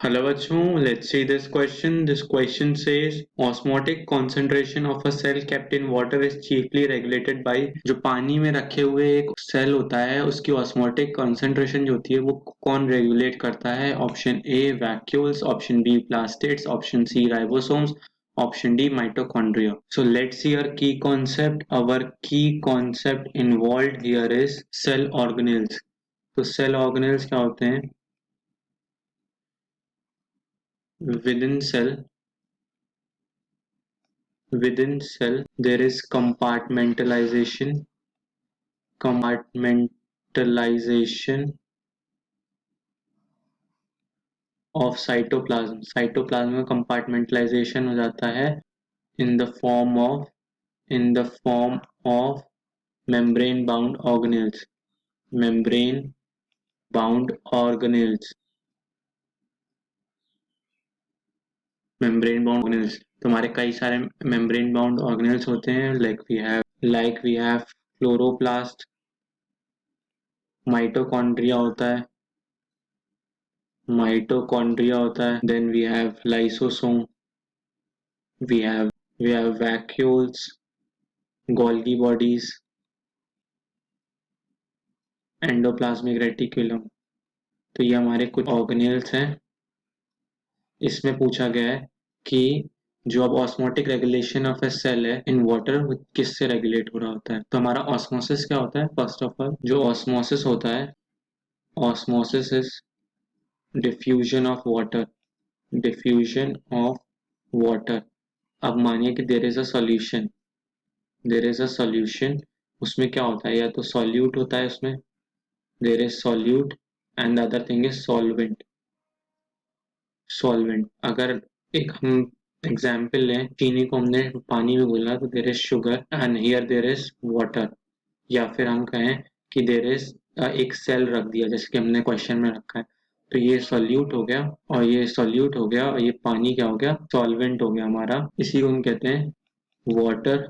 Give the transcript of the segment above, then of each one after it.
Hello bachcho, let's see this question. This question says osmotic concentration of a cell kept in water is chiefly regulated by जो पानी में रखे हुए एक cell होता है उसकी osmotic concentration जो होती है वो कौन रेगुलेट करता है? Option A vacuoles, option B plastids, option C ribosomes, option D mitochondria. So let's see our key concept. Our key concept involved here is cell organelles. तो cell organelles क्या होते हैं? within cell within cell there is compartmentalization of cytoplasm में compartmentalization हो जाता है in the form of membrane bound organelles तो हमारे कई सारे membrane bound organelles होते हैं like we have chloroplast, mitochondria होता है, then we have lysosome, we have vacuoles, Golgi bodies, endoplasmic reticulum. तो ये हमारे कुछ ऑर्गेनेल्स हैं। इसमें पूछा गया है कि जो अब osmotic regulation of a cell है इन वाटर किससे रेगुलेट हो रहा होता है। तो हमारा ऑस्मोसिस क्या होता है? फर्स्ट ऑफ ऑल जो ऑस्मोसिस होता है, osmosis is diffusion of water. अब मानिए कि देयर इज अ सॉल्यूशन, उसमें क्या होता है? या तो सॉल्यूट होता है उसमें, there is solute, and the other thing is solvent. अगर एक हम एग्जाम्पल लें, चीनी को हमने पानी में घोला तो there is sugar and here there is water. या फिर हम कहें कि देयर इज एक सेल रख दिया जैसे कि हमने क्वेश्चन में रखा है, तो ये सॉल्यूट हो गया और ये सॉल्यूट हो गया और ये पानी क्या हो गया? सॉल्वेंट हो गया हमारा। इसी को हम कहते हैं water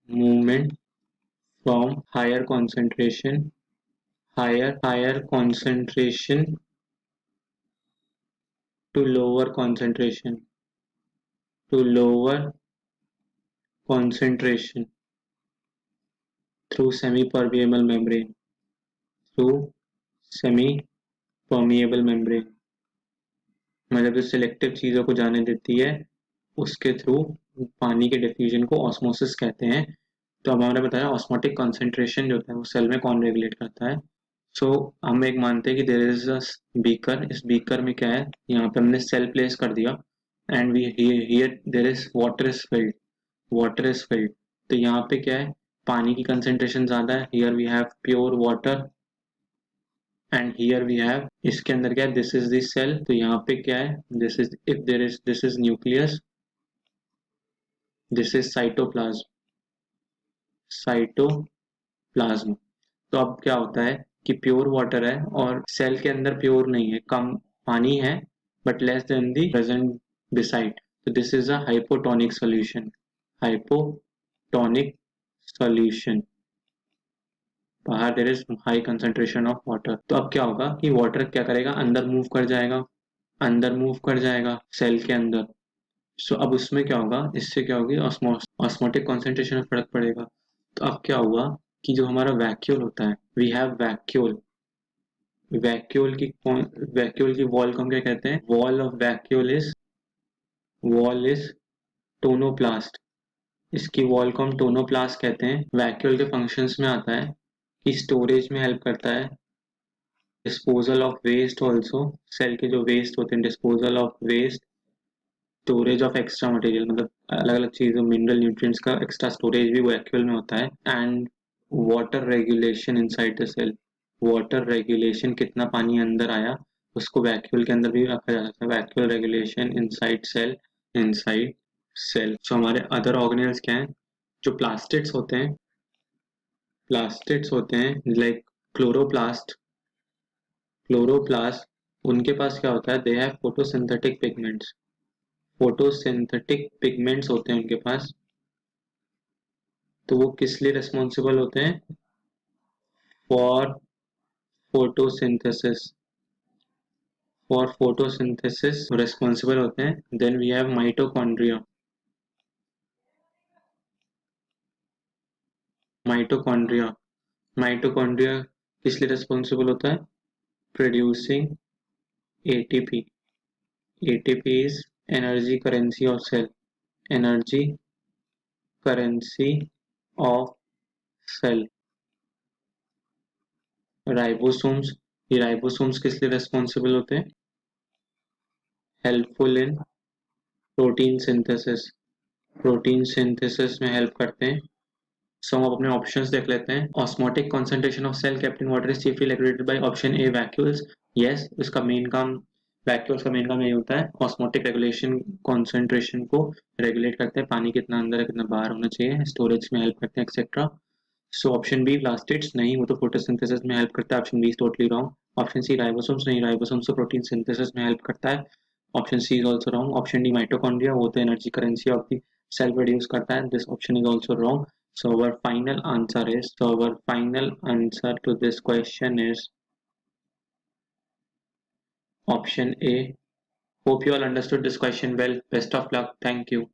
movement from higher concentration to lower concentration through semi-permeable membrane। मतलब जो सिलेक्टिव चीजों को जाने देती है उसके थ्रू पानी के डिफ्यूजन को ऑस्मोसिस कहते हैं। तो अब हमारा बताया ऑस्मोटिक कंसंट्रेशन जो होता है वो सेल में कौन रेगुलेट करता है। सो हम एक मानते हैं कि देयर इज अ बीकर। इस बीकर में क्या है? यहाँ पे हमने सेल प्लेस कर दिया and we here there is water is filled. तो यहाँ पे क्या है? पानी की कंसंट्रेशन ज्यादा है। Here we have pure water and here we have, इसके अंदर क्या है? This is the cell. तो यहाँ पे क्या है? This is nucleus, this is cytoplasm. तो अब क्या होता है कि प्योर वाटर है और सेल के अंदर प्योर नहीं है, कम पानी है but less than the present beside. तो this is a hypotonic solution. बाहर there is high concentration of water. तो अब क्या होगा कि वाटर क्या करेगा? अंदर मूव कर जाएगा सेल के अंदर। सो अब उसमें क्या होगा? इससे क्या होगी? ऑस्मोटिक कॉन्सेंट्रेशन में फर्क पड़ेगा। तो अब क्या हुआ कि जो हमारा वैक्यूल होता है, वी हैव वैक्यूल की वॉल को हम क्या कहते हैं? Wall is tonoplast. इसकी वॉल को हम टोनोप्लास्ट कहते हैं। वैक्यूल के फंक्शंस में आता है कि स्टोरेज में हेल्प करता है, disposal of waste also, cell के जो वेस्ट होते हैं, disposal of waste, storage of extra material, मतलब अलग अलग चीजों मिनरल न्यूट्रिएंट्स का एक्स्ट्रा स्टोरेज भी वैक्यूल में होता है। And water regulation inside the cell, water regulation, कितना पानी अंदर आया उसको वैक्यूल के अंदर भी रखा जा सकता है। Vacuole regulation inside cell. जो हमारे अदर ऑर्गेनेल्स क्या हैं? जो प्लास्टिड्स होते हैं लाइक क्लोरोप्लास्ट, उनके पास क्या होता है? दे हैव फोटोसिंथेटिक पिगमेंट्स होते हैं उनके पास। तो वो किस लिए रिस्पॉन्सिबल होते हैं? For photosynthesis. For photosynthesis responsible होते हैं। Then we have mitochondria. Mitochondria mitochondria किस लिए रिस्पॉन्सिबल होता है? Producing ATP. ATP is energy currency of cell. Energy currency of cell. Ribosomes, ये राइबोसोम्स किस लिए रिस्पॉन्सिबल होते हैं? Helpful in protein synthesis. Protein synthesis में हेल्प करते हैं। सो हम अपने ऑप्शंस देख लेते हैं। Osmotic concentration of cell kept in water is chiefly regulated by option A vacuoles. Yes, इसका मेन काम, वैक्यूल्स का मेन काम यही होता है, ऑस्मोटिक रेगुलेशन, कॉन्सेंट्रेशन को रेगुलेट करते हैं, पानी कितना अंदर है कितना बाहर होना चाहिए, स्टोरेज में हेल्प करते हैं etcetera. So option B plastids नहीं, वो तो फोटोसिंथेसिस में हेल्प करता है, option B is totally wrong. Option C ribosomes नहीं, राइबोसोम्स तो प्रोटीन सिंथेसिस में हेल्प करता है, option C is also wrong. Option D mitochondria, वो तो energy currency of the cell produce करता है, this option is also wrong. So our final answer to this question is option A. Hope you all understood this question well. Best of luck. Thank you.